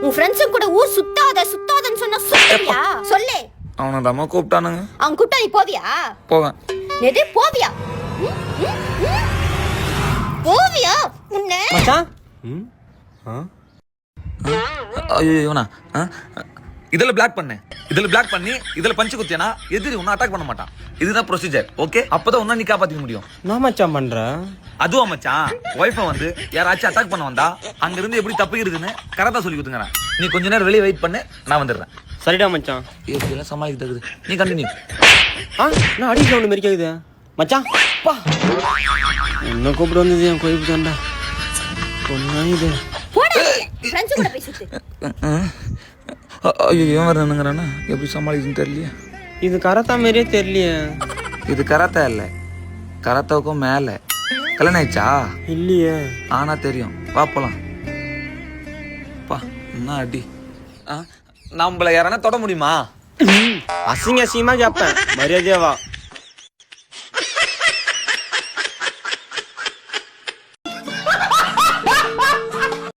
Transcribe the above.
உன் ஃப்ரெண்ட்ஸ் கூட ஊர் சுத்தாதன்னு சொன்னா சுத்துவியா? சொல்லு. அவனை தம்மா கூப்பிட்டானுங்க. அவன் கூப்பிட்டா நீ போவியா? போவேன். எது போவியா? போவியா? உன்ன மச்சான் ஐயோ இவனா இதில் பிளாக் பண்ணேன். இதில் பிளாக் பண்ணி இதில் பஞ்சு குத்தியானா எதிரி ஒன்னும் அட்டாக் பண்ண மாட்டான். இதுதான் ப்ரொசீஜர். ஓகே, அப்பதான் ஒன்னும் நீ காப்பாத்திக்க முடியும். நான் மச்சான் பண்ற அதுவா மச்சான், ஒய்ஃபை வந்து யாராச்சும் அட்டாக் பண்ண வந்தா அங்க இருந்து எப்படி தப்பிக்கிறதுன்னு கரெக்டா சொல்லி கொடுத்துங்கிறேன். நீ கொஞ்ச நேரம் வெளியே வெயிட் பண்ணு, நான் வந்துடுறேன். சரிடா மச்சான். எப்படிலாம் சமாளிக்கிட்டு நீ கண்டினியூ. நான் அடி சவுண்ட் மாரி கேக்குது மச்சான். பா என்ன கூப்பிட்டு வந்தது என் கோயிப்பு தாண்டா. பொண்ணா இது போடா ஃப்ரெண்ட்ஸ் கூட போய் சுத்து. ஐயோ ஏன் வரணுங்கிறானா, எப்படி சமாளிக்குதுன்னு தெரியலையே. இது கராத்தா மாரியே தெரியலையே. இது கராத்தா இல்லை, கராத்தாவுக்கும் மேலே. கல்யாணம் ஆயிடுச்சா? இல்லையே. ஆனா தெரியும், வா போலாம். பா என்ன அடி. நம்மள யாரானா தொட முடியுமா? அசிங்க அசிங்கமா கேட்பேன், மரியாதையா வா.